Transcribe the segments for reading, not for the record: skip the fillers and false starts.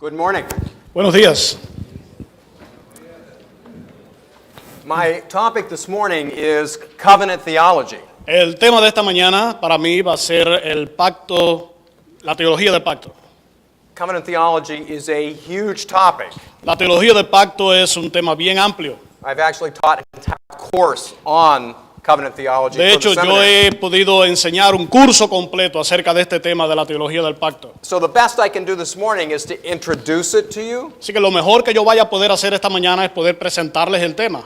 Good morning. Buenos días. My topic this morning is covenant theology. El tema de esta mañana para mí va a ser el pacto, la teología del pacto. Covenant theology is a huge topic. La teología del pacto es un tema bien amplio. I've actually taught an entire course on covenant theology. De hecho, for the yo seminary. he podido enseñar un curso completo acerca de este tema de la teología del pacto. So the best I can do this morning is to introduce it to you. Así que lo mejor que yo vaya a poder hacer esta mañana es poder presentarles el tema.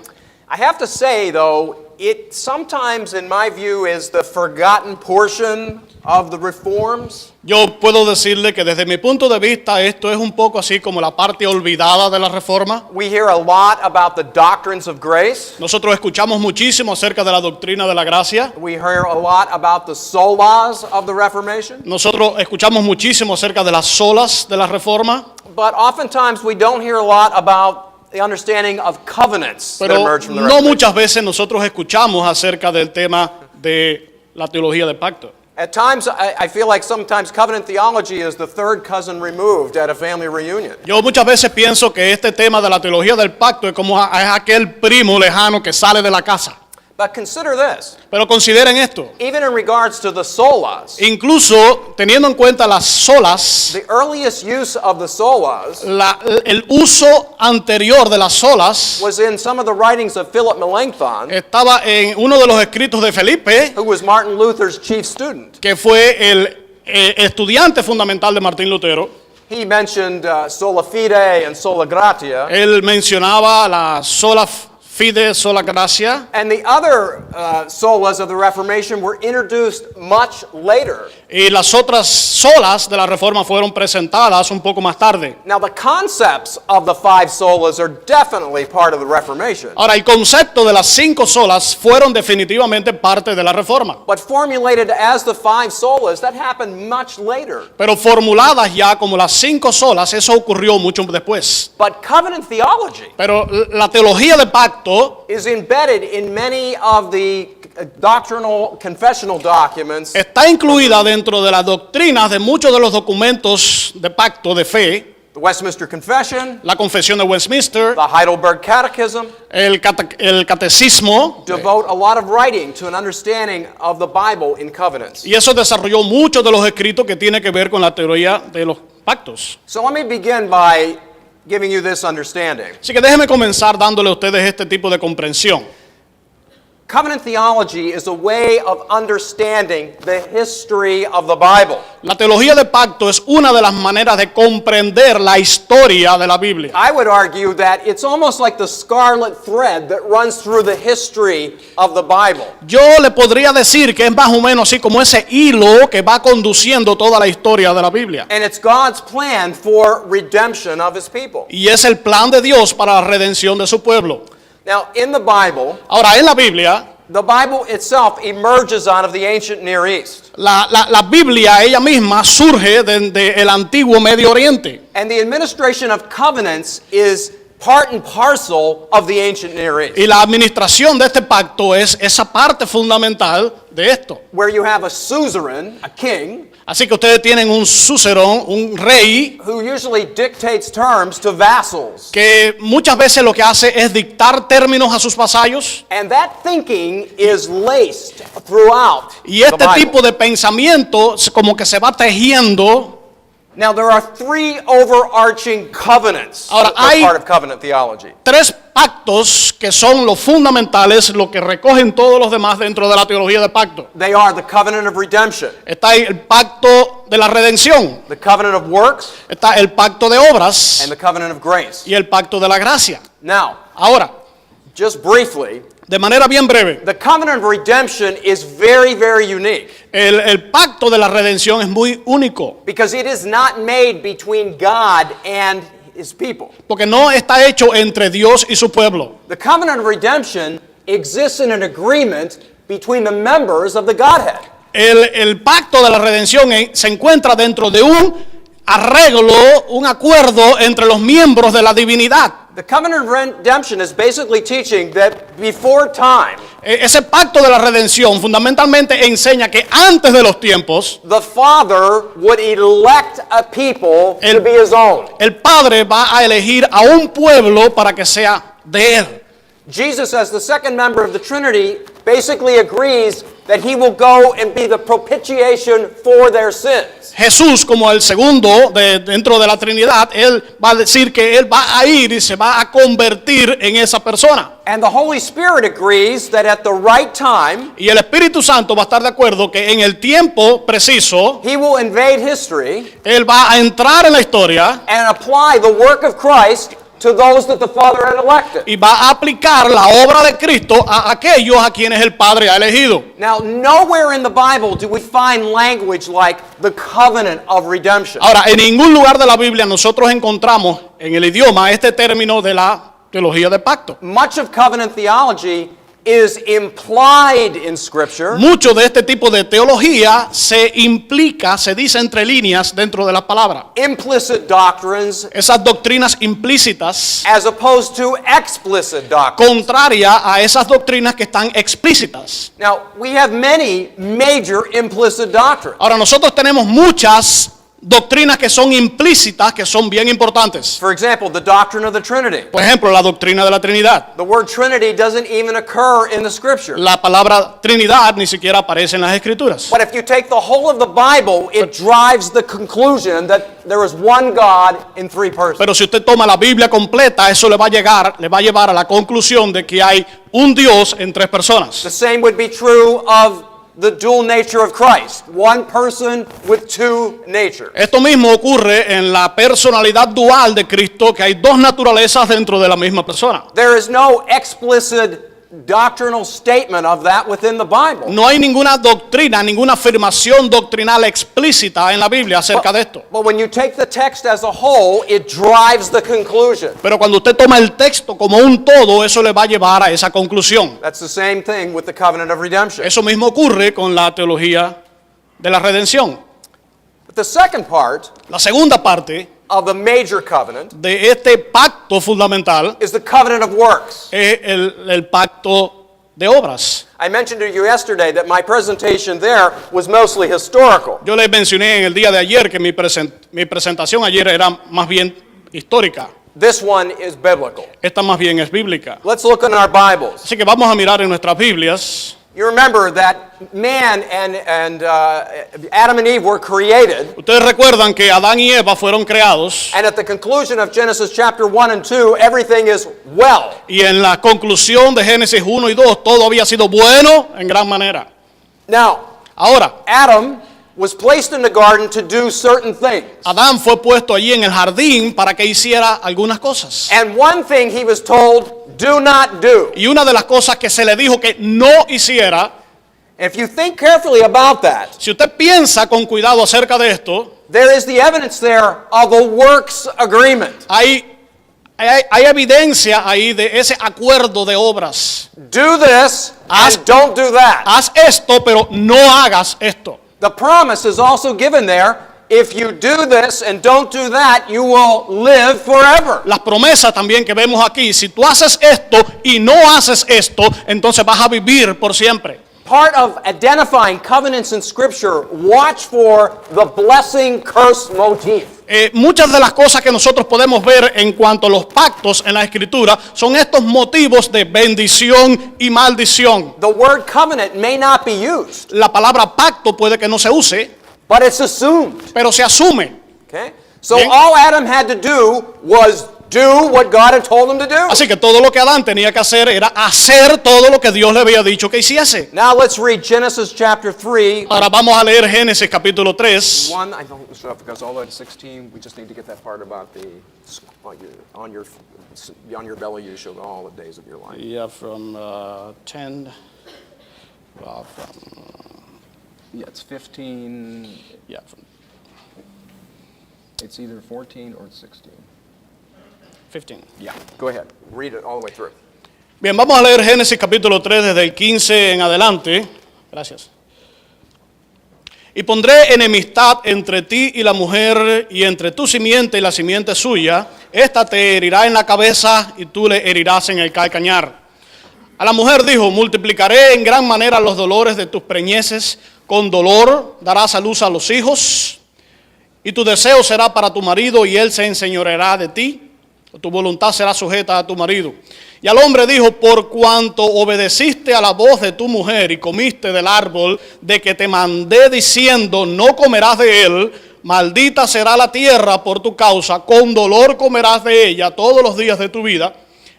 I have to say, though, it sometimes, in my view, is the forgotten portion of the reforms. Yo puedo decirle que desde mi punto de vista esto es un poco así como la parte olvidada de la reforma. We hear a lot about the doctrines of grace. Nosotros escuchamos muchísimo acerca de la doctrina de la gracia. We hear a lot about the solas of the Reformation. Nosotros escuchamos muchísimo acerca de las solas de la reforma. But oftentimes we don't hear a lot about the understanding of covenants that Pero emerge from the no Reformation. muchas veces nosotros escuchamos acerca del tema de la teología del pacto. At times, I feel like sometimes covenant theology is the third cousin removed at a family reunion. Yo muchas veces pienso que este tema de la teología del pacto es como es aquel primo lejano que sale de la casa. But consider this, Pero consideren esto, even in regards to the solas, incluso teniendo en cuenta las solas, the earliest use of the solas el uso anterior de las solas was in some of the writings of Philip Melanchthon, estaba en uno de los escritos de Felipe, who was Martin Luther's chief student. que fue el estudiante fundamental de Martín Lutero. He mentioned sola fide and sola gratia. Él mencionaba la sola fide, sola gracia, And the other solas of the Reformation were introduced much later. y las otras solas de la Reforma fueron presentadas un poco más tarde. Now, the concepts of the five solas are definitely part of the Reformation, Ahora, el concepto de las 5 solas fueron definitivamente parte de la Reforma, but formulated as the five solas, that happened much later. pero formuladas ya como las 5 solas, eso ocurrió mucho después. But covenant theology Pero la teología de pacto is embedded in many of the doctrinal confessional documents está incluida dentro de las doctrinas de muchos de los documentos de pacto de fe, the Westminster Confession, la Confesión de Westminster, the Heidelberg Catechism, el catecismo, devote a lot of writing to an understanding of the Bible in covenants. y eso desarrolló muchos de los escritos que tienen que ver con la teoría de los pactos. So let me begin by giving you this understanding. Así que déjenme comenzar dándole a ustedes este tipo de comprensión. Covenant theology is a way of understanding the history of the Bible. La teología de pacto es una de las maneras de comprender la historia de la Biblia. I would argue that it's almost like the scarlet thread that runs through the history of the Bible. Yo le podría decir que es más o menos así como ese hilo que va conduciendo toda la historia de la Biblia. And it's God's plan for redemption of His people. Y es el plan de Dios para la redención de su pueblo. Now, in the Bible, Ahora, en la Biblia, the Bible itself emerges out of the ancient Near East. la Biblia ella misma surge del antiguo Medio Oriente. And the administration of covenants is part and parcel of the ancient Near East, Y la administración de este pacto es esa parte fundamental de esto. where you have a suzerain, a king, Así que ustedes tienen un suzerón, un rey, who usually dictates terms to vassals. que muchas veces lo que hace es dictar términos a sus vasallos. And that thinking is laced throughout Y the este Bible. tipo de pensamiento como que se va tejiendo. Now, there are three overarching covenants Ahora, that are hay- part of covenant theology. 3 pactos que son los fundamentales, lo que recogen todos los demás dentro de la teología del pacto. They are the covenant of redemption, Está ahí el pacto de la redención, the covenant of works, está el pacto de obras and the covenant of grace. y el pacto de la gracia. Now, Ahora, just briefly, de manera bien breve, the covenant of redemption is very, very unique el pacto de la redención es muy único, because it is not made between God and His people. porque no está hecho entre Dios y su pueblo. The covenant of redemption exists in an agreement between the members of the Godhead. El pacto de la redención se encuentra dentro de un arreglo, un acuerdo entre los miembros de la divinidad. The covenant of redemption is basically teaching that before time, Ese pacto de la redención fundamentalmente enseña que antes de los tiempos, the Father would elect a people to El- be his own. el Padre va a elegir a un pueblo para que sea de él. Jesus, as the second member of the Trinity, basically agrees that he will go and be the propitiation for their sins. Jesús, como el segundo dentro de la Trinidad, él va a decir que él va a ir y se va a convertir en esa persona. And the Holy Spirit agrees that at the right time, Y el Espíritu Santo va a estar de acuerdo que en el tiempo preciso, he will invade history él va a entrar en la historia and apply the work of Christ to those that the Father had elected. y va a aplicar la obra de Cristo a aquellos a quienes el Padre ha elegido. Now, nowhere in the Bible do we find language like the covenant of redemption. Ahora, en ningún lugar de la Biblia nosotros encontramos en el idioma este término de la teología de pacto. Much of covenant theology is implied in Scripture, Mucho de este tipo de teología se implica, se dice entre líneas dentro de la palabra. implicit doctrines, Esas doctrinas implícitas, as opposed to explicit doctrines. contraria a esas doctrinas que están explícitas. Now, we have many major implicit doctrines. Ahora, nosotros tenemos muchas doctrinas que son implícitas, que son bien importantes. For example, the doctrine of the Trinity. Por ejemplo, la doctrina de la Trinidad. The word Trinity doesn't even occur in the Scripture. La palabra Trinidad ni siquiera aparece en las Escrituras. But if you take the whole of the Bible, it drives the conclusion that there is one God in three persons. Pero si usted toma la Biblia completa, eso le va a llevar a la conclusión de que hay un Dios en tres personas. The same would be true of the dual nature of Christ. One person with two natures. Esto mismo ocurre en la personalidad dual de Cristo, que hay dos naturalezas dentro de la misma persona. There is no explicit doctrinal statement of that within the Bible. No hay ninguna doctrina, ninguna afirmación doctrinal explícita en la Biblia acerca de esto. But when you take the text as a whole, it drives the conclusion. Pero cuando usted toma el texto como un todo, eso le va a llevar a esa conclusión. That's the same thing with the covenant of redemption. Eso mismo ocurre con la teología de la redención. But the second part La segunda parte of the major covenant de este pacto fundamental is the covenant of works. es el pacto de obras. I mentioned to you yesterday that my presentation there was mostly historical. Yo les mencioné en el día de ayer que mi presentación ayer era más bien histórica. This one is biblical. Esta más bien es bíblica. Let's look in our Bibles. Así que vamos a mirar en nuestras Biblias. You remember that man and Adam and Eve were created, Ustedes recuerdan que Adán y Eva fueron creados and at the conclusion of Genesis chapter 1 and 2, everything is well. y en la conclusión de Génesis 1 y 2 todo había sido bueno en gran manera. Now, Ahora, Adam was placed in the garden to do certain things. Adán fue puesto allí en el jardín para que hiciera algunas cosas. And one thing he was told, do not do. Y una de las cosas que se le dijo que no hiciera, If you think carefully about that, si usted piensa con cuidado acerca de esto, there is the evidence there of a works agreement. hay evidencia ahí de ese acuerdo de obras. Do this Haz- and don't do that. Haz esto, pero no hagas esto. The promise is also given there. If you do this and don't do that, you will live forever. Las promesas también que vemos aquí, si tú haces esto y no haces esto, entonces vas a vivir por siempre. Part of identifying covenants in Scripture, watch for the blessing curse motif. Muchas de las cosas que nosotros podemos ver en cuanto a los pactos en la Escritura son estos motivos de bendición y maldición. The word covenant may not be used, La palabra pacto puede que no se use, but it's assumed. pero se asume. Okay? So Bien. all Adam had to do was do what God had told him to do. Así que todo lo que Adán tenía que hacer era hacer todo lo que Dios le había dicho que hiciese. Now let's read Genesis chapter 3. Ahora vamos a leer Génesis capítulo 3. 1, I don't know if it goes all the way to 16. We just need to get that part about the on your belly you shall go all the days of your life. Yeah, from 10. Yeah, it's 15. Yeah, It's either 14 or 16. 15. Yeah, go ahead. Read it all the way through. Bien, vamos a leer Génesis capítulo 3 desde el 15 en adelante. Gracias. Y pondré enemistad entre ti y la mujer, y entre tu simiente y la simiente suya. Esta te herirá en la cabeza, y tú le herirás en el calcañar. A la mujer dijo: multiplicaré en gran manera los dolores de tus preñeces. Con dolor darás a luz a los hijos, y tu deseo será para tu marido, y él se enseñoreará de ti. Tu voluntad será sujeta a tu marido. Y al hombre dijo: por cuanto obedeciste a la voz de tu mujer y comiste del árbol de que te mandé diciendo, no comerás de él, maldita será la tierra por tu causa, con dolor comerás de ella todos los días de tu vida.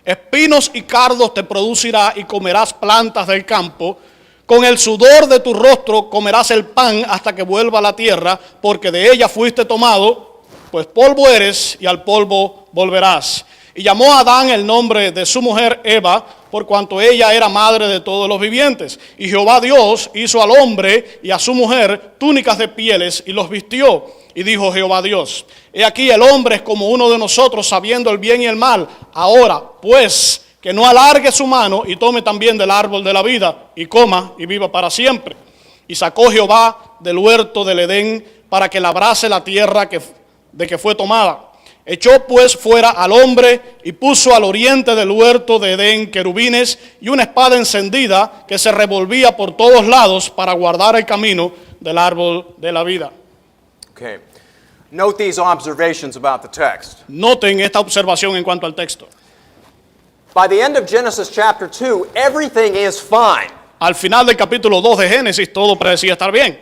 Espinos y cardos te producirá, y comerás plantas del campo. Con el sudor de tu rostro comerás el pan hasta que vuelva a la tierra, porque de ella fuiste tomado, pues polvo eres y al polvo volverás. Y llamó a Adán el nombre de su mujer Eva, por cuanto ella era madre de todos los vivientes. Y Jehová Dios hizo al hombre y a su mujer túnicas de pieles y los vistió. Y dijo Jehová Dios: he aquí el hombre es como uno de nosotros, sabiendo el bien y el mal. Ahora pues, que no alargue su mano y tome también del árbol de la vida, y coma y viva para siempre. Y sacó Jehová del huerto del Edén para que labrase la tierra de que fue tomada. Echó pues fuera al hombre y puso al oriente del huerto de Edén querubines y una espada encendida que se revolvía por todos lados para guardar el camino del árbol de la vida. Okay. Note these observations about the text. Noten esta observación en cuanto al texto. By the end of Genesis chapter 2, everything is fine. Al final del capítulo 2 de Génesis, todo parecía estar bien.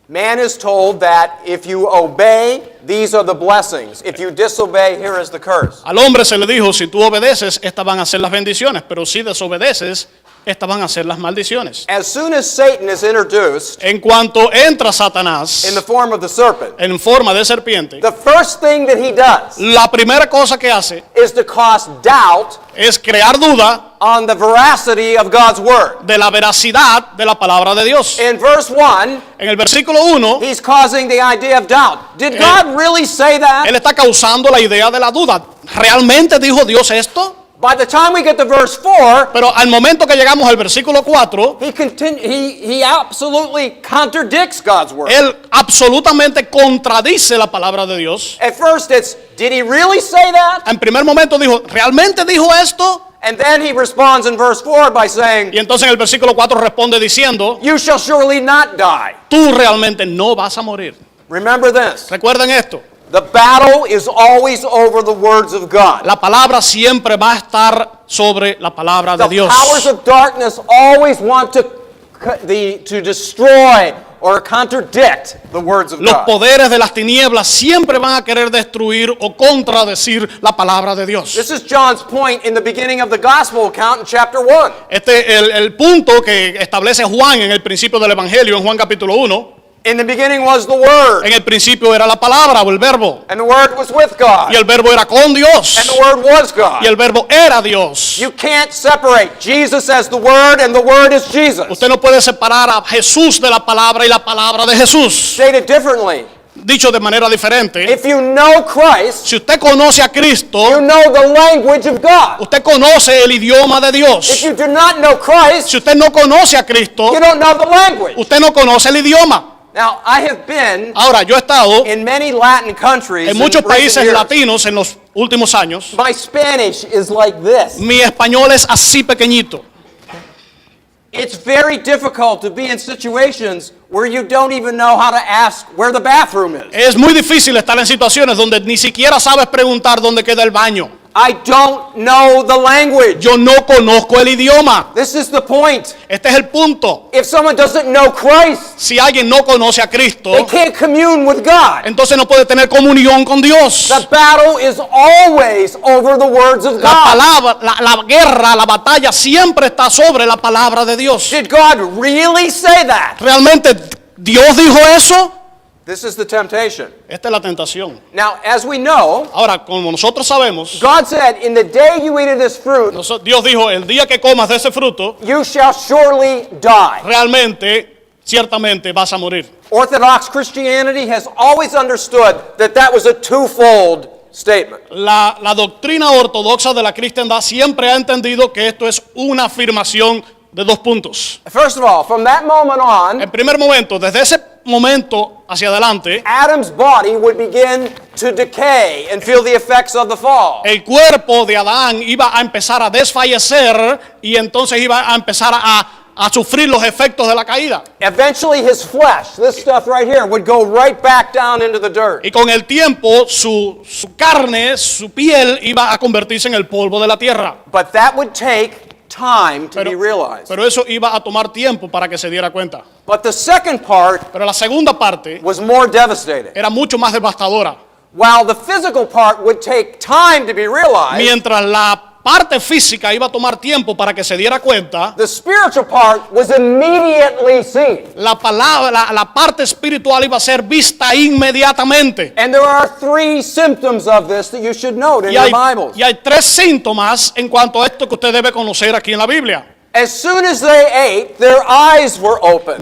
Man is told that if you obey, these are the blessings. If you disobey, here is the curse. Al hombre se le dijo: si tú obedeces, estas van a ser las bendiciones, pero si desobedeces, estas van a ser las maldiciones. As soon as Satan is introduced En cuanto entra Satanás in the form of the serpent, en forma de serpiente, the first thing that he does la primera cosa que hace is to cause doubt es crear duda on the veracity of God's word. de la veracidad de la palabra de Dios. In verse 1, En el versículo 1, he's causing the idea of doubt. Did God really say that? él está causando la idea de la duda. ¿Realmente dijo Dios esto? By the time we get to verse 4, Pero al momento que llegamos al versículo 4, he absolutely contradicts God's word. él absolutamente contradice la palabra de Dios. At first it's, did he really say that? En primer momento dijo: ¿realmente dijo esto? And then he responds in verse 4 by saying, Y entonces en el versículo 4 responde diciendo: you shall surely not die. tú realmente no vas a morir. Remember this. Recuerden esto: The battle is always over the words of God. la palabra siempre va a estar sobre la palabra de The Dios. powers of darkness always want to destroy or contradict the words of Los God. poderes de las tinieblas siempre van a querer destruir o contradecir la palabra de Dios. This is John's point in the beginning of the gospel account in chapter 1. Este es el punto que establece Juan en el principio del Evangelio, en Juan capítulo 1. In the beginning was the Word, En el principio era la palabra o el verbo, and the Word was with God, y el verbo era con Dios, and the Word was y God. el verbo era Dios. You can't separate Jesus as the Word and the Word as Jesus. Usted no puede separar a Jesús de la palabra y la palabra de Jesús. Stated differently, Dicho de manera diferente, if you know Christ, si usted conoce a you Cristo, know the language of God. usted conoce el idioma de If Dios. you do not know Christ, Si usted no conoce a Cristo, you don't know the language. usted no conoce el idioma. Now, I have been Ahora, yo he estado in many Latin countries en in muchos recent países years. latinos en los últimos años. My Spanish is like this. Mi español es así pequeñito. It's very difficult to be in situations where you don't even know how to ask where the bathroom is. Es muy difícil estar en situaciones donde ni siquiera sabes preguntar dónde queda el baño. I don't know the language. Yo no conozco el idioma. This is the point. Este es el punto. If someone doesn't know Christ, Si alguien no conoce a Cristo, they can't commune with God. entonces no puede tener comunión con Dios. The battle is always over the words of La God. palabra, la guerra, la batalla siempre está sobre la palabra de Dios. Did God really say that? ¿Realmente Dios dijo eso? This is the temptation. Esta es la tentación. Now, as we know, Ahora, como nosotros sabemos, God said, in the day you eat of this fruit, Dios dijo: el día que comas de ese fruto, you shall surely die. realmente, ciertamente vas a morir. Orthodox Christianity has always understood that that was a twofold statement. La doctrina ortodoxa de la cristiandad siempre ha entendido que esto es una afirmación de dos puntos. First of all, from that moment on, En primer momento, desde ese momento hacia adelante, Adam's body would begin to decay and feel the effects of the fall. el cuerpo de Adán iba a empezar a desfallecer y entonces iba a empezar a sufrir los efectos de la caída. Eventually his flesh, this stuff right here, would go right back down into the dirt. Y con el tiempo su carne, su piel iba a convertirse en el polvo de la tierra. But that would take time to be realized. Pero eso iba a tomar tiempo para que se diera cuenta. But the second part Pero la segunda parte was more devastating. era mucho más devastadora. While the physical part would take time to be realized, Mientras la parte física iba a tomar tiempo para que se diera cuenta, the spiritual part was immediately seen. la parte espiritual iba a ser vista inmediatamente. And there are three symptoms of this that you should note in Y your hay, Bibles. y hay tres síntomas en cuanto a esto que usted debe conocer aquí en la Biblia. As soon as they ate, their eyes were open.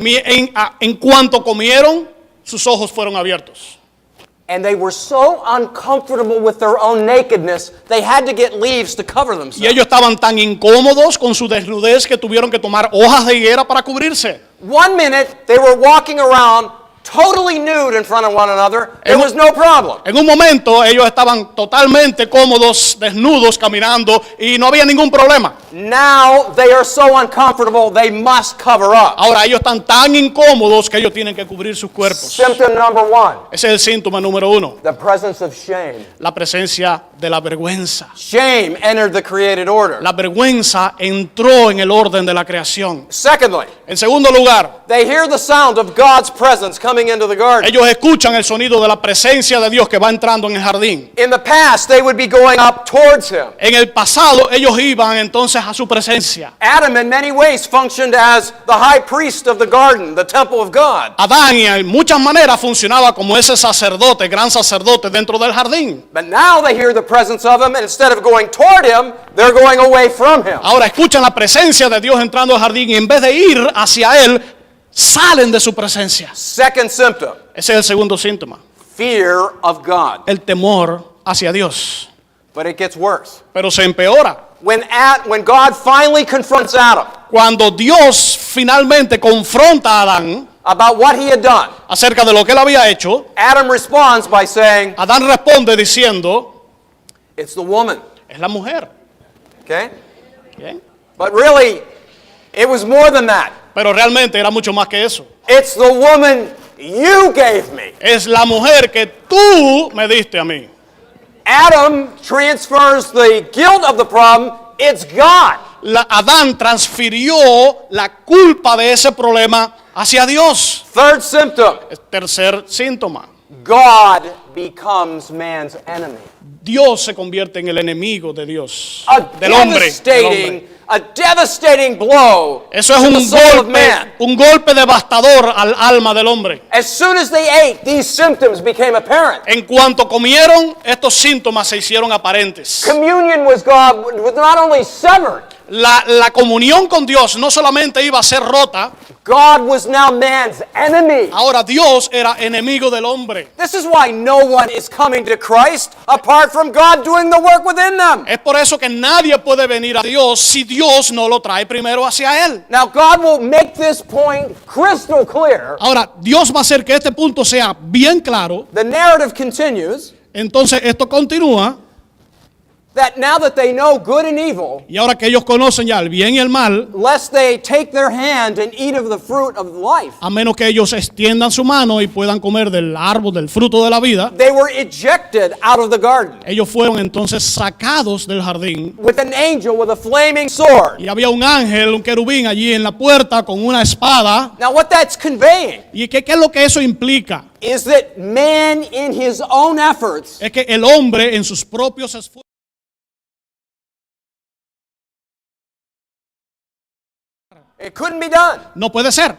En cuanto comieron, sus ojos fueron abiertos. And they were so uncomfortable with their own nakedness, they had to get leaves to cover Y themselves. ellos estaban tan incómodos con su desnudez que tuvieron que tomar hojas de higuera para cubrirse. 1 minute, they were walking around totally nude in front of one another. There was no problem. En un momento ellos estaban totalmente cómodos, desnudos, caminando y no había ningún problema. Now they are so uncomfortable, they must cover up. Ahora ellos están tan incómodos que ellos tienen que cubrir sus cuerpos. Symptom number 1, Ese es el síntoma número 1, the presence of shame. la presencia de la vergüenza. Shame entered the created order. La vergüenza entró en el orden de la creación. Secondly, En segundo lugar, they hear the sound of God's presence coming into the garden. ellos escuchan el sonido de la presencia de Dios que va entrando en el jardín. In the past, they would be going up towards him. En el pasado ellos iban entonces a su presencia. Adam, in many ways, functioned as the high priest of the garden, the temple of God. Adán en muchas maneras funcionaba como ese sacerdote, gran sacerdote dentro del jardín. But now they hear the presence of him, and instead of going toward him, they're going away from him. Ahora escuchan la presencia de Dios entrando al jardín y en vez de ir hacia Él, salen de su presencia. Second symptom, Ese es el segundo síntoma, fear of God. el temor hacia Dios. But it gets worse. Pero se empeora. When God finally confronts Adam Cuando Dios finalmente confronta a Adán about what he had done, acerca de lo que él había hecho, Adam responds by saying, Adán responde diciendo, it's the woman. es la mujer. Okay? Bien. But really, it was more than that. Pero realmente era mucho más que eso. It's the woman you gave me. Es la mujer que tú me diste a mí. Adam transfers the guilt of the problem. It's God. Adán transfirió la culpa de ese problema hacia Dios. Third symptom, Tercer síntoma. God becomes man's enemy. Dios se convierte en el enemigo de Dios, A del hombre. a devastating blow Eso es to the soul of man. un golpe devastador al alma del hombre. As soon as they ate, these symptoms became apparent. En cuanto comieron, estos síntomas se hicieron aparentes. Communion with God was not only severed, La comunión con Dios no solamente iba a ser rota, God was now man's enemy. ahora Dios era enemigo del hombre. This is why no one is coming to Christ apart from God doing the work within them. Es por eso que nadie puede venir a Dios si Dios no lo trae primero hacia Él. Now, God will make this point crystal clear. Ahora, Dios va a hacer que este punto sea bien claro. The narrative continues Entonces esto continúa. that now that they know good and evil, Y ahora que ellos conocen ya el bien y el mal, lest they take their hand and eat of the fruit of life, a menos que ellos extiendan su mano y puedan comer del árbol, del fruto de la vida, they were ejected out of the garden ellos fueron entonces sacados del jardín. with an angel with a flaming sword. Y había un ángel, un querubín allí en la puerta con una espada. Now, what that's conveying ¿Y qué es lo que eso implica? is that man, in his own efforts, Es que el hombre en sus propios esfuerzos it couldn't be done. no puede ser.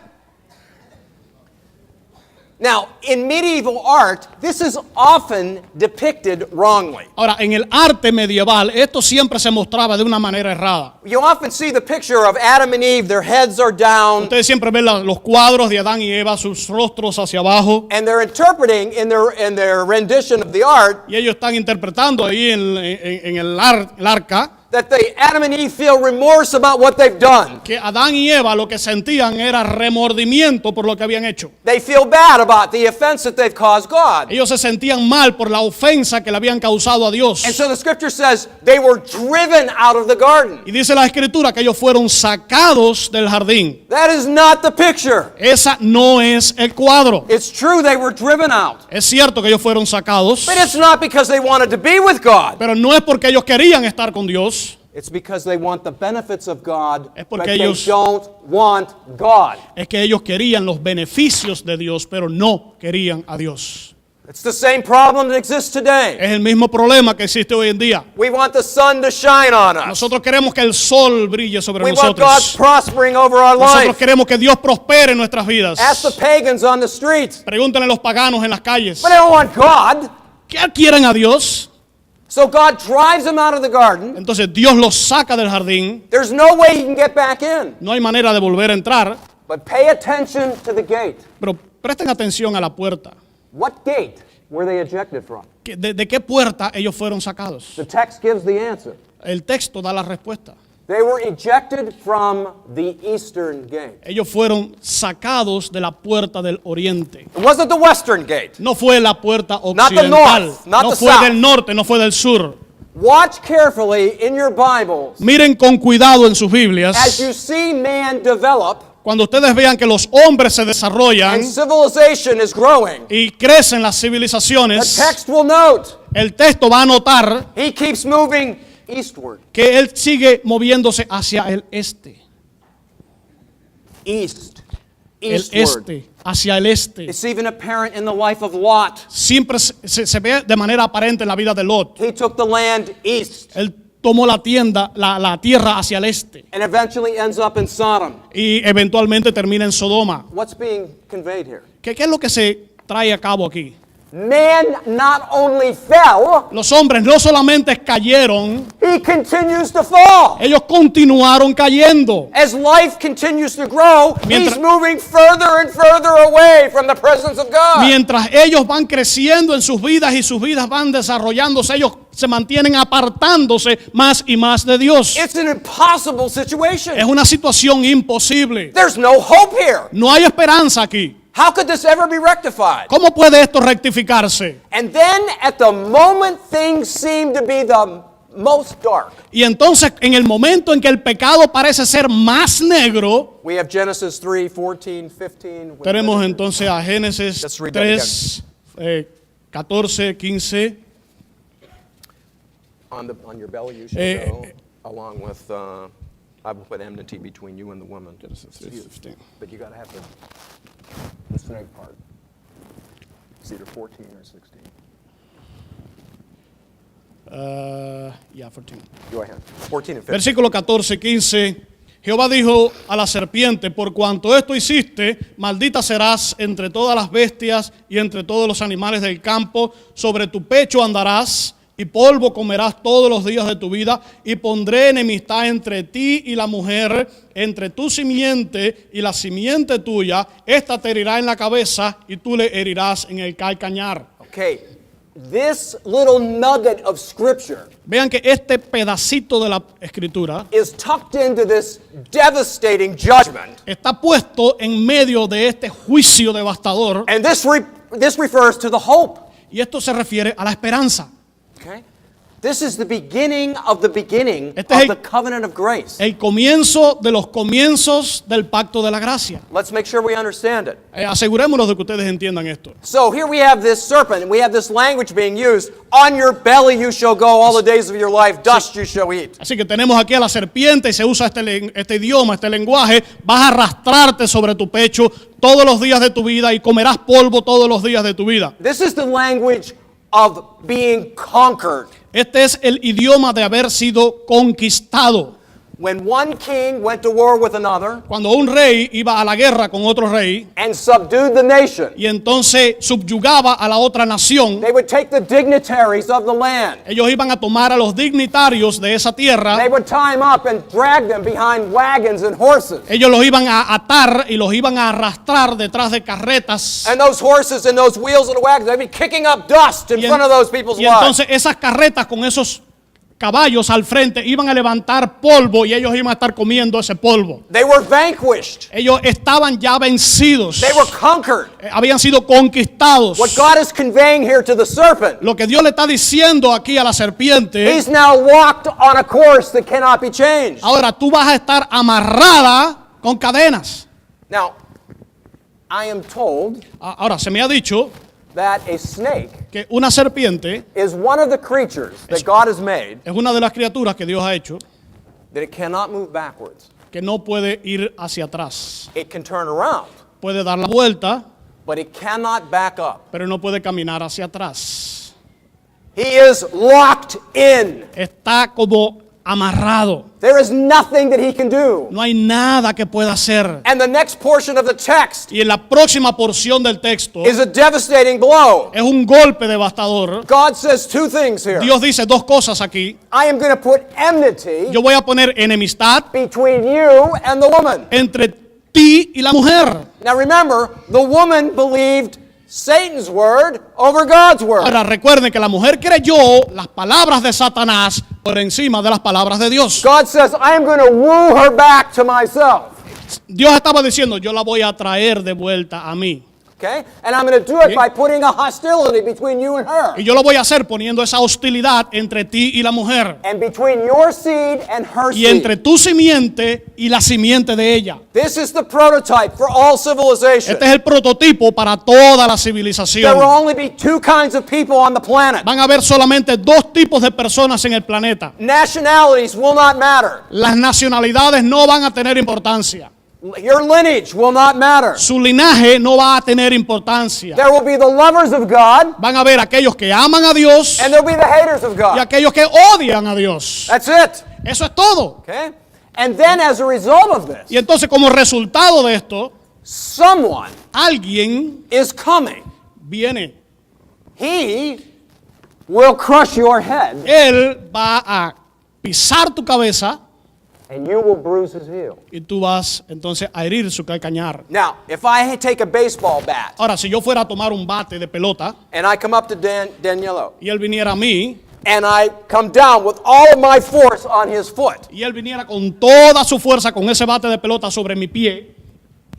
Now, in medieval art, this is often depicted wrongly. Ahora, en el arte medieval, esto siempre se mostraba de una manera errada. You often see the picture of Adam and Eve, their heads are down, Ustedes siempre ven los cuadros de Adán y Eva, sus rostros hacia abajo, and they're interpreting in their rendition of the art y ellos están interpretando ahí en el arca that Adam and Eve feel remorse about what they've done. Que Adán y Eva lo que sentían era remordimiento por lo que habían hecho. They feel bad about the offense that they've caused God. Ellos se sentían mal por la ofensa que le habían causado a Dios. And so the scripture says they were driven out of the garden. Y dice la Escritura que ellos fueron sacados del jardín. That is not the picture. Esa no es el cuadro. It's true they were driven out. Es cierto que ellos fueron sacados, But it's not because they wanted to be with God. pero no es porque ellos querían estar con Dios. It's because they want the benefits of God, Es but porque they ellos- don't want God. Es que ellos querían los beneficios de Dios, pero no querían a Dios. It's the same problem that exists today. Es el mismo problema que existe hoy en día. We want the sun to shine on us. Nosotros queremos que el sol brille sobre We want God nosotros. prospering over our Nosotros life. queremos que Dios prospere en nuestras vidas. Ask the pagans on the streets. Pregúntenle a los paganos en las calles. But they don't want God. ¿Qué quieren a Dios? So God drives them out of the garden. Entonces Dios los saca del jardín. There's no way he can get back in. No hay manera de volver a entrar. But pay attention to the gate. Pero presten atención a la puerta. What gate were they ejected from? ¿De qué puerta ellos fueron sacados? The text gives the answer. El texto da la respuesta. They were ejected from the eastern gate. Ellos fueron sacados de la puerta del oriente. It wasn't the western gate. No fue la puerta the occidental. north, not No the fue south. del norte, no fue del sur. Watch carefully in your Bibles Miren con cuidado en sus as Biblias. you see man develop Cuando ustedes vean que los hombres se desarrollan and civilization is growing. y crecen las The civilizaciones, text will note el texto va a notar he keeps moving eastward. que él sigue moviéndose hacia el este. East. El Eastward. este, hacia el este. It's even apparent in the life of Lot. Siempre se ve de manera aparente en la vida de Lot. He took the land east Él tomó la tierra hacia el este and eventually ends up in Sodom. y eventualmente termina en Sodoma. What's being conveyed here? ¿Qué es lo que se trae a cabo aquí? Man not only fell, Los hombres no solamente cayeron, he continues to fall. ellos continuaron cayendo. As life continues to grow, Mientras- he's moving further and further away from the presence of God. Mientras ellos van creciendo en sus vidas y sus vidas van desarrollándose, ellos se mantienen apartándose más y más de Dios. It's an impossible situation. Es una situación imposible. There's no hope here. No hay esperanza aquí. How could this ever be rectified? ¿Cómo puede esto rectificarse? And then at the moment things seem to be the most dark, Y entonces, en el momento en que el pecado parece ser más negro, we have Genesis 3, 14, 15. tenemos entonces a Génesis Let's read that 3, 14, 15. On your belly you shall Eh, go, along with, I will put enmity between you and the woman. But you got to have the snake part. It's either 14 or 16. Yeah, 14. Go ahead. 14 and 15. Versículo 14, 15. Jehová dijo a la serpiente: por cuanto esto hiciste, maldita serás entre todas las bestias y entre todos los animales del campo. Sobre tu pecho andarás y polvo comerás todos los días de tu vida. Y pondré enemistad entre ti y la mujer, entre tu simiente y la simiente tuya. Esta te herirá en la cabeza y tú le herirás en el calcañar. Okay, this little nugget of scripture Vean que este pedacito de la escritura is tucked into this devastating judgment. está puesto en medio de este juicio devastador, And this refers to the hope. y esto se refiere a la esperanza. Okay? This is the beginning of the beginning Este es of el- the covenant of grace. El comienzo de los comienzos del pacto de la gracia. Let's make sure we understand it. Asegurémonos de que ustedes entiendan esto. So here we have this serpent, and we have this language being used. On your belly you shall go all the days of your life, dust you shall eat. Así que tenemos aquí a la serpiente y se usa este idioma, este lenguaje. Vas a arrastrarte sobre tu pecho todos los días de tu vida y comerás polvo todos los días de tu vida. This is the language of being conquered. Este es el idioma de haber sido conquistado. When one king went to war with another Cuando un rey iba a la guerra con otro rey and subdued the nation, y entonces subyugaba a la otra nación, they would take the dignitaries of the land. ellos iban a tomar a los dignitarios de esa tierra, They would tie them up and drag them behind wagons and horses. ellos los iban a atar y los iban a arrastrar detrás de carretas. And those horses and those wheels of the wagons, they'd be kicking up dust in Y, front of those people's y lives. entonces esas carretas con esos caballos al frente iban a levantar polvo y ellos iban a estar comiendo ese polvo. They were vanquished. Ellos estaban ya vencidos. They were conquered. Habían sido conquistados. What God is conveying here to the serpent, Lo que Dios le está diciendo aquí a la serpiente, he's now locked on a course that cannot be changed. ahora tú vas a estar amarrada con cadenas. Now, I am told Ahora se me ha dicho that a snake que una serpiente is one of the creatures that God has made es una de las criaturas que Dios ha hecho that it cannot move backwards. que no puede ir hacia atrás. It can turn around, Puede dar la vuelta, but it cannot back up. pero no puede caminar hacia atrás. He is locked in. Está como amarrado. There is nothing that he can do. No hay nada que pueda hacer. And the next portion of the text Y en la próxima porción del texto is a devastating blow. es un golpe devastador. God says two things here. Dios dice dos cosas aquí. I am going to put enmity Yo voy a poner enemistad between you and the woman. entre ti y la mujer. Now remember, the woman believed Satan's word over God's word. Ahora recuerden que la mujer creyó las palabras de Satanás por encima de las palabras de Dios. God says, I am going to woo her back to myself. Dios estaba diciendo, yo la voy a traer de vuelta a mí. Okay? And I'm going to do it by putting a hostility between you and her. Y yo lo voy a hacer poniendo esa hostilidad entre ti y la mujer. And between your seed and her Y entre seed. tu simiente y la simiente de ella. This is the prototype for all civilization. Este es el prototipo para toda la There will civilización. only be two kinds of people on the planet. Van a haber solamente dos tipos de personas en el planeta. Nationalities will not matter. Las nacionalidades no van a tener importancia. Your lineage will not matter. Su linaje no va a tener importancia. There will be the lovers of God, Van a haber aquellos que aman a Dios and there will be the haters of y God. aquellos que odian a Dios. That's it. Eso es todo. Okay? And then as a result of this, Y entonces como resultado de esto, someone alguien is coming. viene. He will crush your head, Él va a pisar tu cabeza and you will bruise his heel. y tú vas entonces a herir su calcañar. Now, if I take a baseball bat Ahora, si yo fuera a tomar un bate de pelota and I come up to Daniello y él viniera a mí and I come down with all of my force on his foot, y él viniera con toda su fuerza con ese bate de pelota sobre mi pie,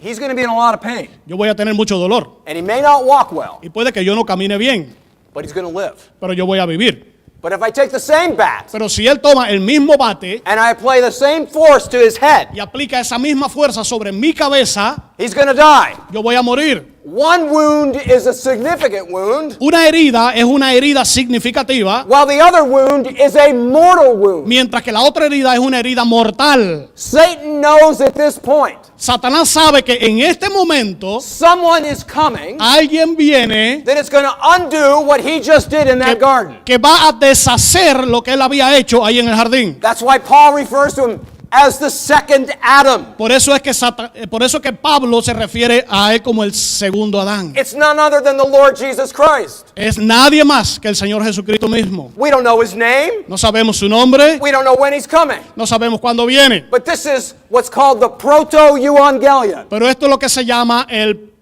he's going to be in a lot of pain. yo voy a tener mucho dolor. And he may not walk well, Y puede que yo no camine bien, but he's going to live. pero yo voy a vivir. But if I take the same bat Pero si él toma el mismo bate and I apply the same force to his head, y aplica esa misma fuerza sobre mi cabeza, he's going to die. yo voy a morir. One wound is a significant wound, Una herida es una herida significativa, while the other wound is a mortal wound. mientras que la otra herida es una herida mortal. Satan knows at this point Satanás sabe que en este momento someone is coming alguien viene that is going to undo what he just did in that garden. que va a deshacer lo que él había hecho ahí en el jardín. That's why Paul refers to him as the second Adam. Por eso es que Pablo se refiere a él como el segundo Adán. It's none other than the Lord Jesus Christ. Es nadie más que el Señor Jesucristo mismo. We don't know his name. No sabemos su nombre, We don't know when he's coming. no sabemos cuándo viene. But this is what's called the proto-evangelion, Pero esto es lo que se llama el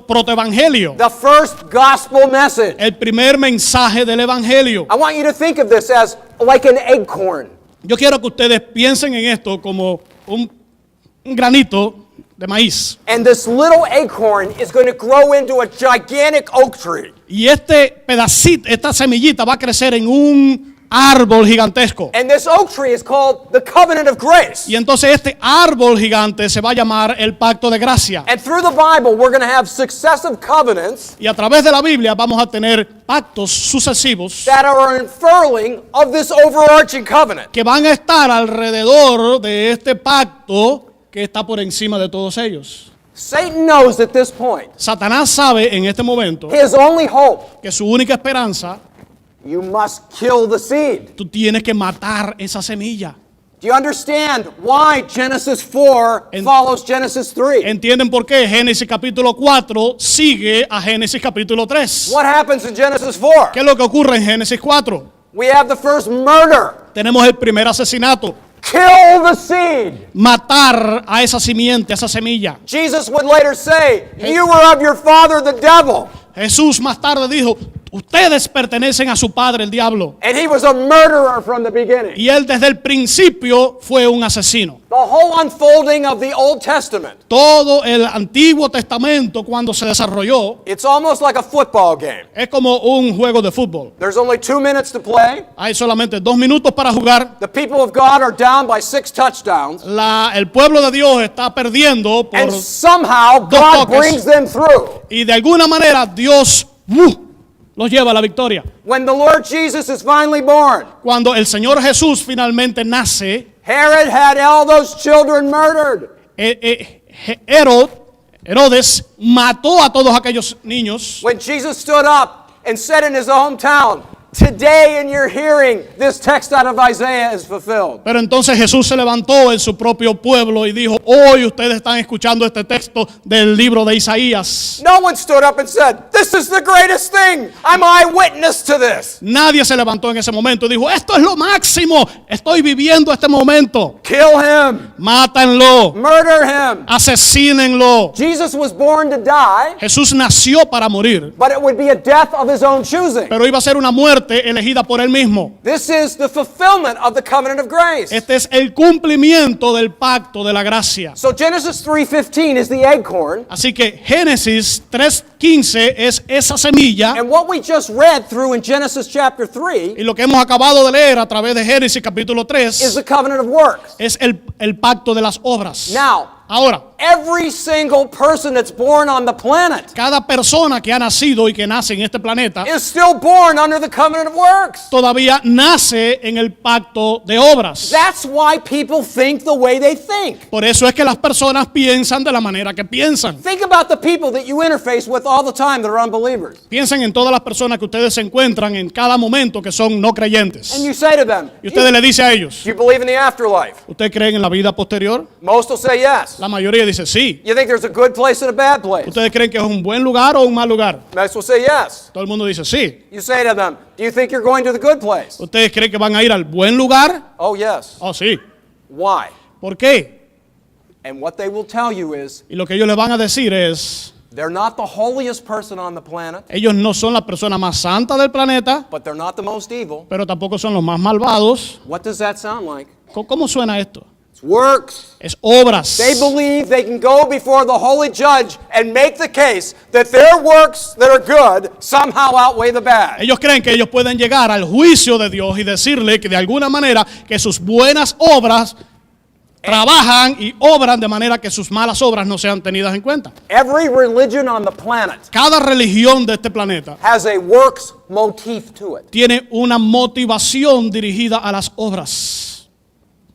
protoevangelio, the first gospel message. el primer mensaje del evangelio. I want you to think of this as like an acorn. Yo quiero que ustedes piensen en esto como un granito de maíz. And this little acorn is going to grow into a gigantic oak tree. Y este pedacito, esta semillita va a crecer en un árbol gigantesco. And this oak tree is called the covenant of grace. Y entonces este árbol gigante se va a llamar el pacto de gracia. And through the Bible, we're going to have successive covenants Y a través de la Biblia vamos a tener pactos sucesivos that are an unfurling of this overarching covenant. que van a estar alrededor de este pacto que está por encima de todos ellos. Satan knows at this point, Satanás sabe en este momento his only hope, que su única esperanza, you must kill the seed. tú tienes que matar esa semilla. Do you understand why Genesis 4 follows Genesis 3? ¿Entienden por qué Génesis capítulo 4 sigue a Génesis capítulo 3? What happens in Genesis 4? ¿Qué es lo que ocurre en Génesis 4? We have the first murder. Tenemos el primer asesinato. Kill the seed. Matar a esa simiente, a esa semilla. Jesus would later say, you were of your father the devil. Jesús más tarde dijo, Ustedes pertenecen a su padre, el diablo. And he was a murderer from the beginning. Y él desde el principio fue un asesino. The whole unfolding of the Old Testament, Todo el Antiguo Testamento cuando se desarrolló it's almost like a football game. es como un juego de fútbol. There's only 2 minutes to play. Hay solamente 2 minutos para jugar. The people of God are down by 6 touchdowns. El pueblo de Dios está perdiendo And somehow dos God toques. brings them through. y de alguna manera Dios los lleva a la victoria. When the Lord Jesus is finally born, Cuando el Señor Jesús finalmente nace, Herod had all those children murdered. Herodes mató a todos aquellos niños. When Jesus stood up and said in his hometown, "Today in your hearing, this text out of Isaiah is fulfilled." Pero entonces Jesús se levantó en su propio pueblo y dijo, hoy ustedes están escuchando este texto del libro de Isaías. No one stood up and said, "This is the greatest thing. I'm eyewitness to this." Nadie se levantó en ese momento y dijo, esto es lo máximo, estoy viviendo este momento. Kill him. Mátenlo, Murder him. asesínenlo. Jesus was born to die, Jesús nació para morir, but it would be a death of his own choosing. pero iba a ser una muerte elegida por él mismo. This is the fulfillment of the covenant of grace. Este es el cumplimiento del pacto de la gracia. So Genesis 3:15 is the acorn, Así que Génesis 3:15 es esa semilla, and what we just read through in Genesis chapter 3 y lo que hemos acabado de leer a través de Génesis capítulo is 3 the covenant of works. es el pacto de las obras. Now, Ahora, every single person that's born on the planet cada persona que ha nacido y que nace en este planeta is still born under the covenant of works. todavía nace en el pacto de obras. That's why people think the way they think. Por eso es que las personas piensan de la manera que piensan. Think about the people that you interface with all the time that are unbelievers. Piensen en todas las personas que ustedes se encuentran en cada momento que son no creyentes. And you say to them, Y ustedes le dicen a ellos, "You believe in the afterlife?" ¿usted creen en la vida posterior? Most will say yes. La mayoría dice sí. You think there's a good place and a bad place? ¿Ustedes creen que es un buen lugar o un mal lugar? Most will say yes. Todo el mundo dice sí. You say to them, "Do you think you're going to the good place?" ¿Ustedes creen que van a ir al buen lugar? Oh, yes. Oh, sí. Why? ¿Por qué? And what they will tell you is, Y lo que ellos les van a decir es, they're not the holiest person on the planet, ellos no son la persona más santa del planeta, but they're not the most evil. pero tampoco son los más malvados. What does that sound like? ¿Cómo suena esto? It's works. Es obras. They believe they can go before the holy judge and make the case that their works that are good somehow outweigh the bad. Ellos creen que ellos pueden llegar al juicio de Dios y decirle que de alguna manera que sus buenas obras trabajan y obran de manera que sus malas obras no sean tenidas en cuenta. Every religion on the planet Cada religión de este planeta has a works motif to it. tiene una motivación dirigida a las obras.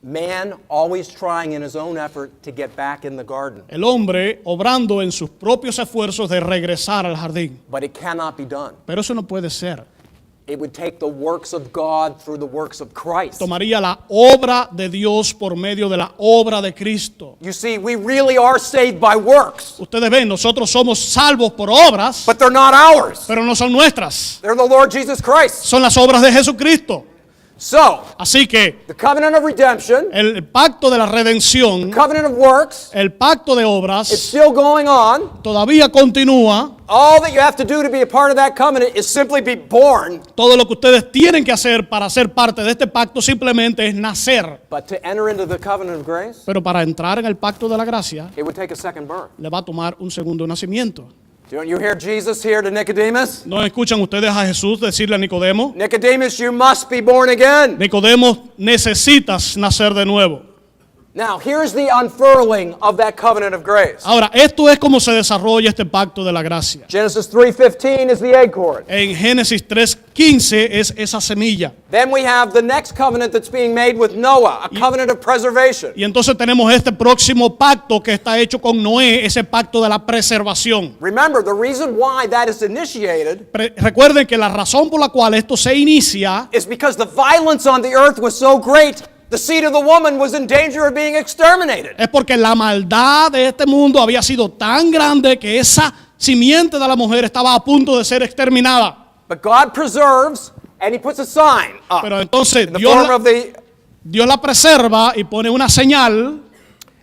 Man always trying in his own effort to get back in the garden, El hombre obrando en sus propios esfuerzos de regresar al jardín. but it cannot be done. Pero eso no puede ser. It would take the works of God through the works of Christ. Tomaría la obra de Dios por medio de la obra de Cristo. You see, we really are saved by works, Ustedes ven, nosotros somos salvos por obras, but they're not ours. pero no son nuestras. They're the Lord Jesus Christ. Son las obras de Jesucristo. So, Así que the covenant of redemption, el pacto de la redención, covenant of works, el pacto de it's obras, still going on. todavía continúa. All that you have to do to be a part of that covenant is simply be born. Todo lo que ustedes tienen que hacer para ser parte de este pacto simplemente es nacer. But to enter into the covenant of grace, Pero para entrar en el pacto de la gracia, it would take a second birth. le va a tomar un segundo nacimiento. Don't you hear Jesus here to Nicodemus? ¿No escuchan ustedes a Jesús decirle a Nicodemo? Nicodemus, you must be born again. Nicodemo, necesitas nacer de nuevo. Now, here's the unfurling of that covenant of grace. Ahora, esto es como se desarrolla este pacto de la gracia. Genesis 3:15 is the acorn. En Génesis 3:15 es esa semilla. Then we have the next covenant that's being made with Noah, a covenant of preservation. Y entonces tenemos este próximo pacto que está hecho con Noé, ese pacto de la preservación. Remember, the reason why that is initiated Recuerden que la razón por la cual esto se inicia is because the violence on the earth was so great, the seed of the woman was in danger of being exterminated. es porque la maldad de este mundo había sido tan grande que esa simiente de la mujer estaba a punto de ser exterminada. But God preserves, and He puts a sign up Pero entonces in the form of the. Dios la preserva y pone una señal.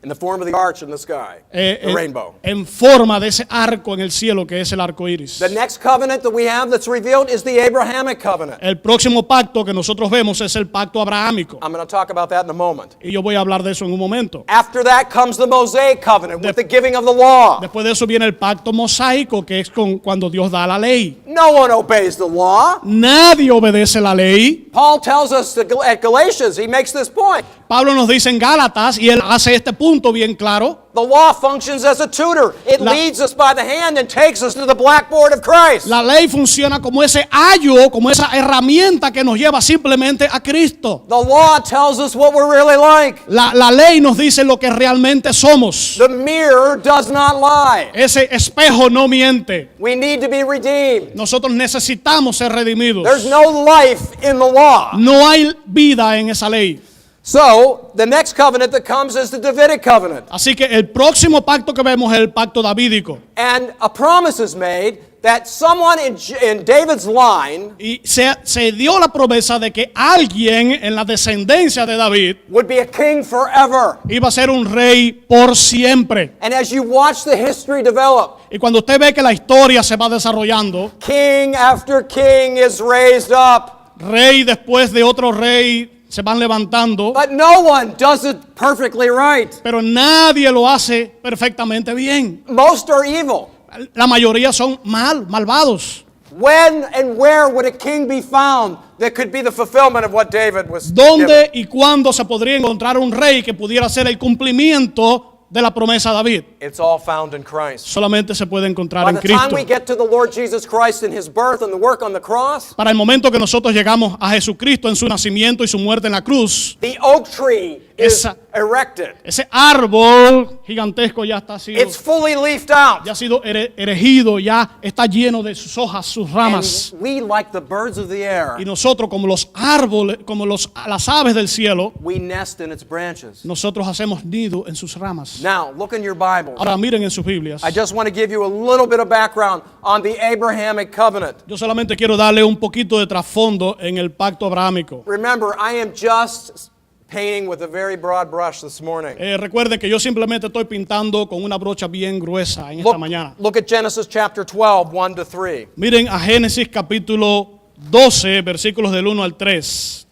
in the form of the arch in the sky, the rainbow. En forma de ese arco en el cielo que es el arco iris. The next covenant that we have that's revealed is the Abrahamic covenant. El próximo pacto que nosotros vemos es el pacto abrahámico. I'm going to talk about that in a moment. Y yo voy a hablar de eso en un momento. After that comes the Mosaic covenant with the giving of the law. Después de eso viene el pacto mosaico, que es cuando Dios da la ley. No one obeys the law. Nadie obedece la ley. Paul tells us at Galatians, he makes this point. Pablo nos dice en Gálatas, y él hace este punto bien claro. The law functions as a tutor. It leads us by the hand and takes us to the blackboard of Christ. La ley funciona como ese ayo, como esa herramienta que nos lleva simplemente a Cristo. The law tells us what we're really like. La ley nos dice lo que realmente somos. The mirror does not lie. Ese espejo no miente. We need to be redeemed. Nosotros necesitamos ser redimidos. There's no life in the law. No hay vida en esa ley. So, the next covenant that comes is the Davidic covenant. Así que el próximo pacto que vemos es el pacto davídico. And a promise is made that someone in David's line Y se dio la promesa de que alguien en la descendencia de David would be a king forever. iba a ser un rey por siempre. And as you watch the history develop, Y cuando usted ve que la historia se va desarrollando, king after king is raised up. rey después de otro rey se van levantando, But no one does it perfectly right. pero nadie lo hace perfectamente bien. Most are evil. La mayoría son malvados. When and where would a king be found that could be the fulfillment of what David was given? ¿Dónde y cuándo se podría encontrar un rey que pudiera ser el cumplimiento de la promesa de David? It's all found in Christ. Solamente se puede encontrar By en the time Cristo. we get to the Lord Jesus Christ and His birth and the work on the cross, Para el momento que nosotros llegamos a Jesucristo en su nacimiento y su muerte en la cruz, the oak tree is Esa- erected. ese árbol gigantesco ya It's fully leafed out. ya ha sido erigido, ya está lleno de sus hojas, sus ramas. And we, like the birds of the air, Y nosotros, como los árboles, como las aves del cielo, we nest in its branches. nosotros hacemos nido en sus ramas. Now, look in your Bible. Ahora miren en sus Biblias. I just want to give you a little bit of background on the Abrahamic covenant. Yo solamente quiero darle un poquito de trasfondo en el pacto abrahámico. Remember, I am just painting with a very broad brush this morning. Recuerden que yo simplemente estoy pintando con una brocha bien gruesa en esta mañana. Look at Genesis chapter 12, 1 to 3. Miren a Génesis capítulo 12, versículos del 1 al 3.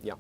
Yeah.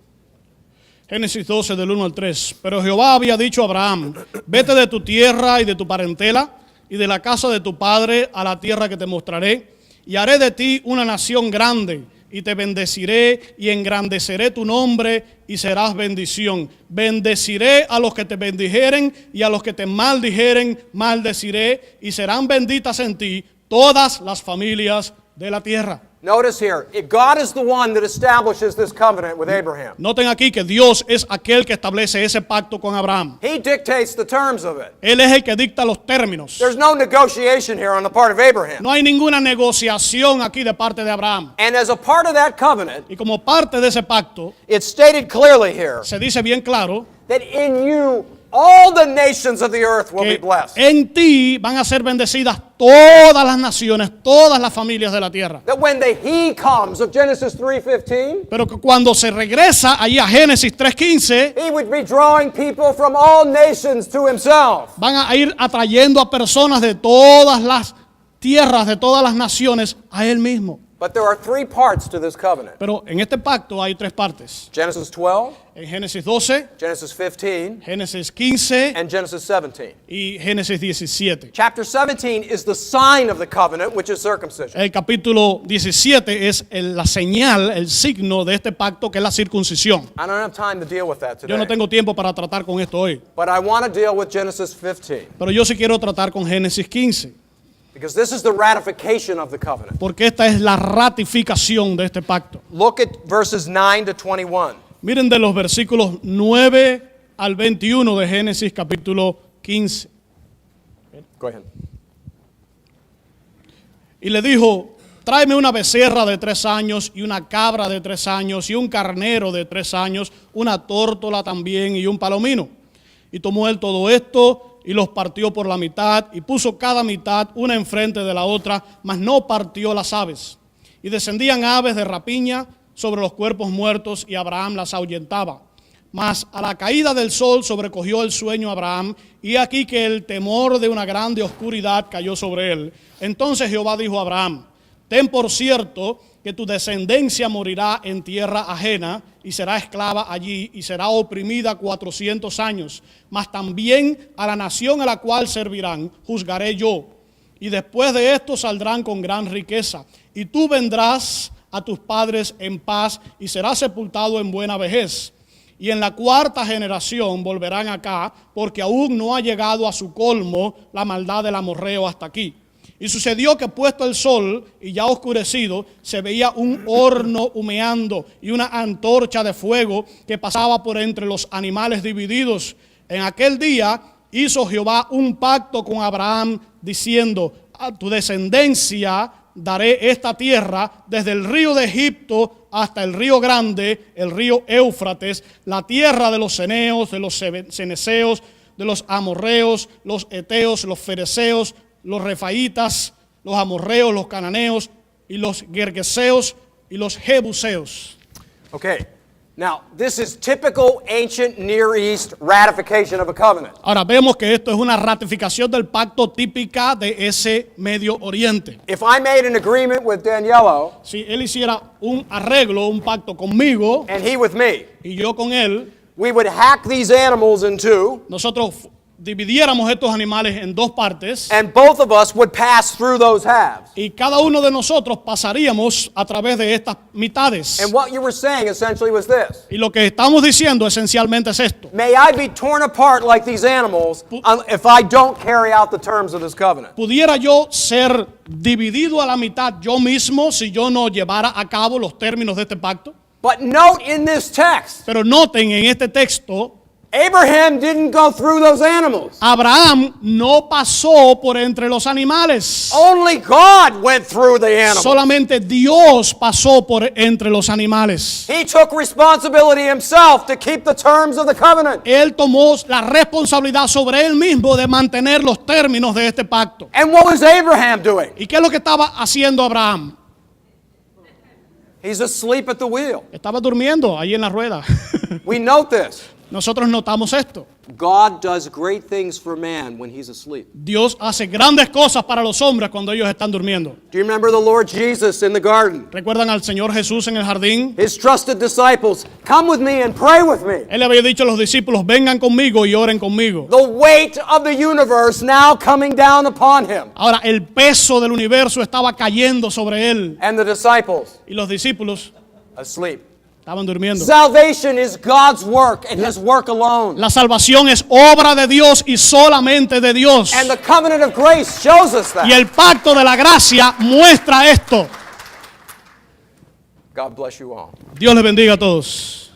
Génesis 12 del 1 al 3. Pero Jehová había dicho a Abraham, vete de tu tierra y de tu parentela y de la casa de tu padre a la tierra que te mostraré, y haré de ti una nación grande, y te bendeciré y engrandeceré tu nombre y serás bendición. Bendeciré a los que te bendijeren y a los que te maldijeren maldeciré, y serán benditas en ti todas las familias de la tierra. Notice here, God is the one that establishes this covenant with Abraham. Noten aquí que Dios es aquel que establece ese pacto con Abraham. He dictates the terms of it. Él es el que dicta los términos. There's no negotiation here on the part of Abraham. No hay ninguna negociación aquí de parte de Abraham. And as a part of that covenant, Y como parte de ese pacto, it's stated clearly here se dice bien claro that in you all the nations of the earth will be que blessed. en ti van a ser bendecidas todas las naciones, todas las familias de la tierra. That when the He comes of Genesis 3:15, Pero que cuando se regresa allí a Génesis 3:15, He would be drawing people from all nations to Himself. van a ir atrayendo a personas de todas las tierras, de todas las naciones, a Él mismo. But there are three parts to this covenant. Pero en este pacto hay tres partes. Genesis 12, En Génesis 12, Genesis 15, Génesis 15 and Genesis 17. y Génesis 17. Chapter 17 is the sign of the covenant, which is circumcision. El capítulo 17 es la señal, el signo de este pacto, que es la circuncisión. I don't have time to deal with that Yo no today. tengo tiempo para tratar con esto hoy, But I want to deal with Genesis 15. pero yo sí quiero tratar con Génesis 15, Because this is the ratification of the covenant. porque esta es la ratificación de este pacto. Look at verses 9 to 21. Miren de los versículos 9 al 21 de Génesis capítulo 15. Go ahead. Y le dijo, tráeme una becerra de 3 años y una cabra de 3 años y un carnero de 3 años, una tórtola también y un palomino. Y tomó él todo esto y los partió por la mitad y puso cada mitad una enfrente de la otra, mas no partió las aves. y descendían aves de rapiña sobre los cuerpos muertos, y Abraham las ahuyentaba. Mas a la caída del sol sobrecogió el sueño a Abraham, y aquí que el temor de una grande oscuridad cayó sobre él. Entonces Jehová dijo a Abraham: ten por cierto que tu descendencia morirá en tierra ajena, y será esclava allí, y será oprimida 400 años. Mas también a la nación a la cual servirán juzgaré yo. Y después de esto saldrán con gran riqueza, y tú vendrás a tus padres en paz, y serás sepultado en buena vejez. Y en la cuarta generación volverán acá, porque aún no ha llegado a su colmo la maldad del amorreo hasta aquí. Y sucedió que puesto el sol y ya oscurecido, se veía un horno humeando y una antorcha de fuego que pasaba por entre los animales divididos. En aquel día hizo Jehová un pacto con Abraham, diciendo: a tu descendencia daré esta tierra, desde el río de Egipto hasta el río grande, el río Éufrates, la tierra de los ceneos, de los ceneseos, de los amorreos, los eteos, los fereceos, los refaitas, los amorreos, los cananeos, y los gergeseos y los jebuseos. Okay, now this is typical ancient Near East ratification of a covenant. Ahora vemos que esto es una ratificación del pacto típica de ese Medio Oriente. If I made an agreement with Daniello Si él hiciera un arreglo, un pacto conmigo and he with me, y yo con él, we would hack these animals in two, nosotros dividiéramos estos animales en dos partes, and both of us would pass through those halves. y cada uno de nosotros pasaríamos a través de estas mitades. And what you were saying essentially was this: Y lo que estamos diciendo esencialmente es esto: may I be torn apart like these animals if I don't carry out the terms of this covenant. pudiera yo ser dividido a la mitad yo mismo si yo no llevara a cabo los términos de este pacto. But note in this text, Pero noten en este texto, Abraham didn't go through those animals. Abraham no pasó por entre los animales. Only God went through the animals. Solamente Dios pasó por entre los animales. He took responsibility himself to keep the terms of the covenant. Él tomó la responsabilidad sobre él mismo de mantener los términos de este pacto. And what was Abraham doing? ¿Y qué es lo que estaba haciendo Abraham? He's asleep at the wheel. Estaba durmiendo ahí en la rueda. We note this. Nosotros notamos esto. God does great things for man when he's asleep. Dios hace grandes cosas para los hombres cuando ellos están durmiendo. Do you remember the Lord Jesus in the garden? ¿Recuerdan al Señor Jesús en el jardín? His trusted disciples, come with me and pray with me. Él le había dicho a los discípulos: vengan conmigo y oren conmigo. The weight of the universe now coming down upon him. Ahora el peso del universo estaba cayendo sobre él. And the disciples, Y los discípulos asleep. estaban durmiendo. Salvation is God's work and his work alone. La salvación es obra de Dios y solamente de Dios. And the covenant of grace shows us Y that. el pacto de la gracia muestra esto. God bless you all. Dios les bendiga a todos.